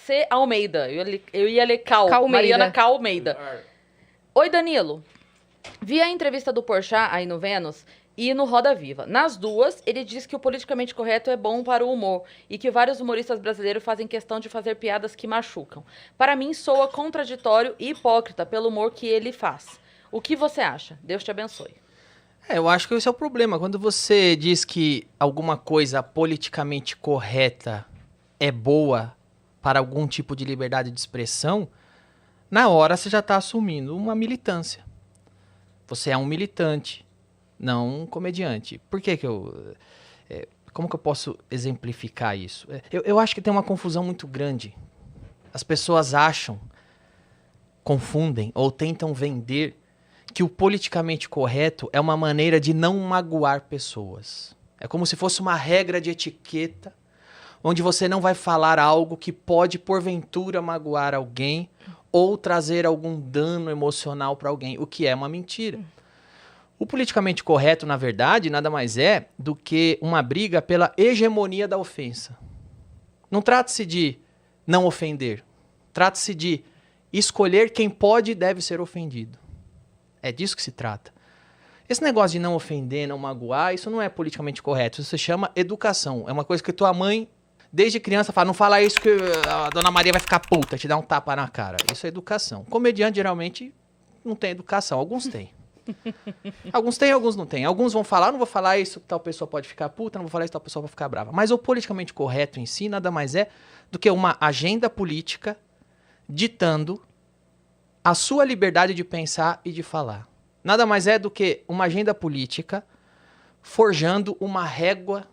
C. Almeida. Eu ia ler Cal. Calmeida. Mariana Calmeida. Oi, Danilo. Vi a entrevista do Porchat aí no Vênus e no Roda Viva. Nas duas, ele diz que o politicamente correto é bom para o humor e que vários humoristas brasileiros fazem questão de fazer piadas que machucam. Para mim, soa contraditório e hipócrita pelo humor que ele faz. O que você acha? Deus te abençoe. Eu acho que esse é o problema. Quando você diz que alguma coisa politicamente correta é boa para algum tipo de liberdade de expressão, na hora você já está assumindo uma militância. Você é um militante, não um comediante. Por que que eu... como que eu posso exemplificar isso? Eu acho que tem uma confusão muito grande. As pessoas acham, confundem ou tentam vender que o politicamente correto é uma maneira de não magoar pessoas. É como se fosse uma regra de etiqueta, onde você não vai falar algo que pode, porventura, magoar alguém ou trazer algum dano emocional para alguém, o que é uma mentira. O politicamente correto, na verdade, nada mais é do que uma briga pela hegemonia da ofensa. Não trata-se de não ofender. Trata-se de escolher quem pode e deve ser ofendido. É disso que se trata. Esse negócio de não ofender, não magoar, isso não é politicamente correto. Isso se chama educação. É uma coisa que tua mãe, desde criança, fala, não fala isso que a dona Maria vai ficar puta, te dá um tapa na cara. Isso é educação. Comediante, geralmente, não tem educação. Alguns têm. Alguns têm, alguns não têm. Alguns vão falar, não vou falar isso, tal pessoa pode ficar puta, não vou falar isso, tal pessoa pode ficar brava. Mas o politicamente correto em si nada mais é do que uma agenda política ditando a sua liberdade de pensar e de falar. Nada mais é do que uma agenda política forjando uma régua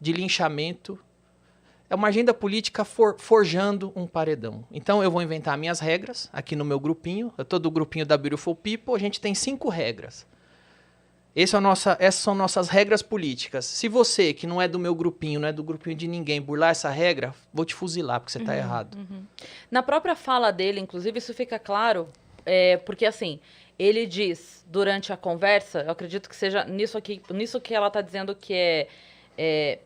de linchamento. É uma agenda política forjando um paredão. Então eu vou inventar minhas regras aqui no meu grupinho. Eu tô do grupinho da Beautiful People, a gente tem 5 regras. Essas são nossas regras políticas. Se você, que não é do meu grupinho, não é do grupinho de ninguém, burlar essa regra, vou te fuzilar, porque você tá errado. Na própria fala dele, inclusive, isso fica claro, porque assim, ele diz durante a conversa, eu acredito que seja nisso que ela tá dizendo que é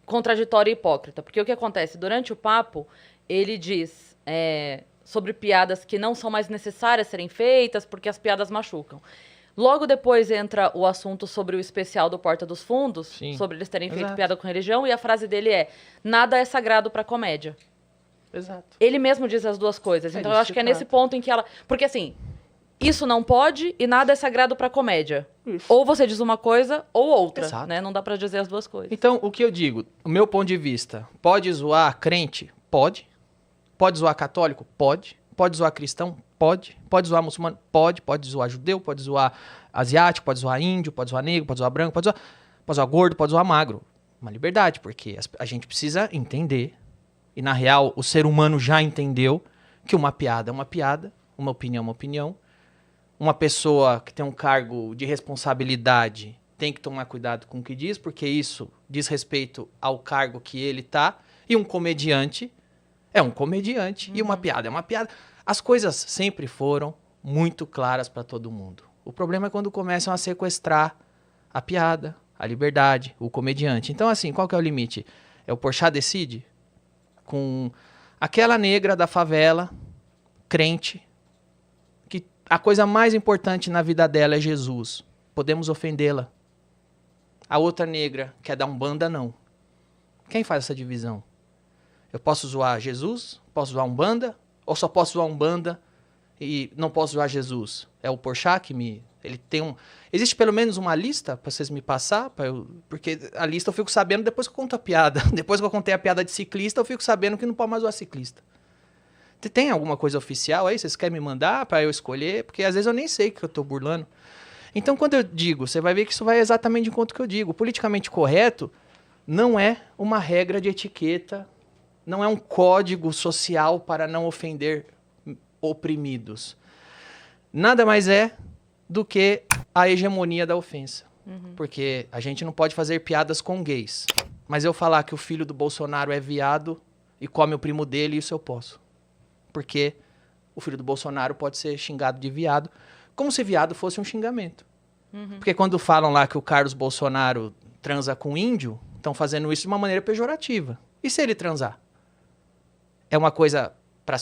contraditório e hipócrita. Porque o que acontece? Durante o papo, ele diz sobre piadas que não são mais necessárias serem feitas porque as piadas machucam. Logo depois entra o assunto sobre o especial do Porta dos Fundos, Sim, sobre eles terem feito exato. piada com religião, e a frase dele é: nada é sagrado pra comédia. Exato. Ele mesmo diz as duas coisas. Então eu disso acho que é se nesse trata. ponto em que ela... Porque assim, isso não pode e nada é sagrado pra comédia. Isso. Ou você diz uma coisa ou outra, Exato. né? Não dá pra dizer as duas coisas. Então, o que eu digo, o meu ponto de vista, pode zoar crente? Pode. Pode zoar católico? Pode. Pode zoar cristão? Pode. Pode zoar muçulmano? Pode. Pode zoar judeu? Pode zoar asiático? Pode zoar índio? Pode zoar negro? Pode zoar branco? Pode zoar gordo? Pode zoar magro. Uma liberdade, porque a gente precisa entender, e na real o ser humano já entendeu, que uma piada é uma piada, uma opinião é uma opinião. Uma pessoa que tem um cargo de responsabilidade tem que tomar cuidado com o que diz, porque isso diz respeito ao cargo que ele tá. E um comediante é um comediante, e uma piada é uma piada. As coisas sempre foram muito claras para todo mundo. O problema é quando começam a sequestrar a piada, a liberdade, o comediante. Então, assim, qual que é o limite? O Porchat decide com aquela negra da favela, crente, que a coisa mais importante na vida dela é Jesus. Podemos ofendê-la. A outra negra quer dar Umbanda, não. Quem faz essa divisão? Eu posso zoar Jesus? Posso zoar Umbanda? Ou só posso zoar Umbanda e não posso zoar Jesus? É o Porchat que me... Ele tem um... Existe pelo menos uma lista para vocês me passar? Porque a lista eu fico sabendo depois que eu conto a piada. Depois que eu contei a piada de ciclista, eu fico sabendo que não pode mais zoar ciclista. Tem alguma coisa oficial aí? Vocês querem me mandar para eu escolher? Porque às vezes eu nem sei que eu tô burlando. Então, quando eu digo, você vai ver que isso vai exatamente de encontro que eu digo. O politicamente correto não é uma regra de etiqueta, não é um código social para não ofender oprimidos. Nada mais é do que a hegemonia da ofensa. Porque a gente não pode fazer piadas com gays. Mas eu falar que o filho do Bolsonaro é viado e come o primo dele, isso eu posso. Porque o filho do Bolsonaro pode ser xingado de viado, como se viado fosse um xingamento. Porque quando falam lá que o Carlos Bolsonaro transa com índio, estão fazendo isso de uma maneira pejorativa. E se ele transar? é uma coisa pra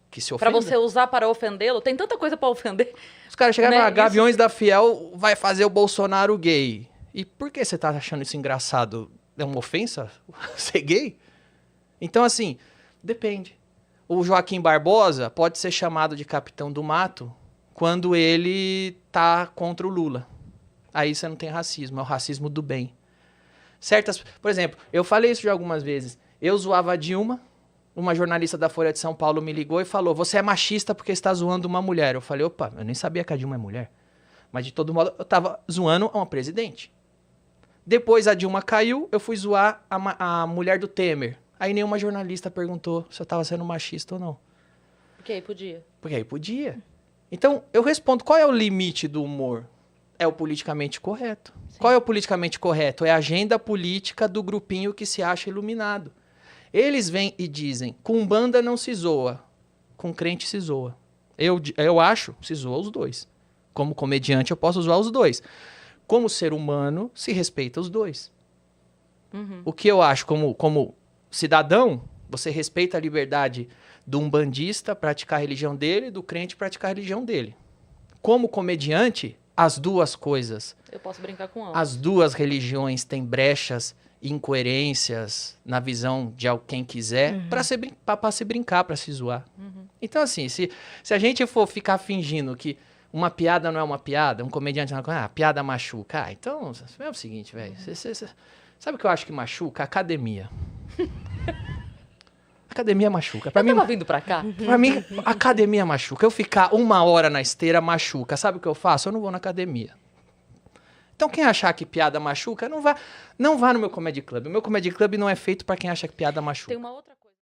que se Pra ofenda? você usar para ofendê-lo, tem tanta coisa pra ofender. Os caras chegaram e Né? falaram, Gaviões da Fiel vai fazer o Bolsonaro gay. E por que você tá achando isso engraçado? É uma ofensa ser gay? Então, assim, depende. O Joaquim Barbosa pode ser chamado de capitão do mato quando ele tá contra o Lula. Aí você não tem racismo, é o racismo do bem. Por exemplo, eu falei isso já algumas vezes. Eu zoava a Dilma, uma jornalista da Folha de São Paulo me ligou e falou, você é machista porque está zoando uma mulher. Eu falei, opa, eu nem sabia que a Dilma é mulher. Mas de todo modo, eu tava zoando uma presidente. Depois a Dilma caiu, eu fui zoar a mulher do Temer. Aí nenhuma jornalista perguntou se eu tava sendo machista ou não. Porque aí podia. Porque aí podia. Então, eu respondo, qual é o limite do humor? É o politicamente correto. Sim. Qual é o politicamente correto? É a agenda política do grupinho que se acha iluminado. Eles vêm e dizem, com Umbanda não se zoa, com crente se zoa. Eu acho, se zoa os dois. Como comediante eu posso zoar os dois. Como ser humano, se respeita os dois. Uhum. O que eu acho como cidadão, você respeita a liberdade do umbandista praticar a religião dele, do crente praticar a religião dele. Como comediante, as duas coisas. Eu posso brincar com ambos. As duas religiões têm brechas e incoerências na visão de quem quiser para se brincar, para se zoar. Uhum. Então, assim, se a gente for ficar fingindo que uma piada não é uma piada, um comediante não é piada machuca. Então, é o seguinte, velho. Sabe o que eu acho que machuca? Academia. Academia machuca. Pra mim, Tava vindo pra cá? pra mim, academia machuca. Eu ficar 1 hora na esteira machuca. Sabe o que eu faço? Eu não vou na academia. Então, quem achar que piada machuca, não vá no meu comedy club. O meu comedy club não é feito pra quem acha que piada machuca. Tem uma outra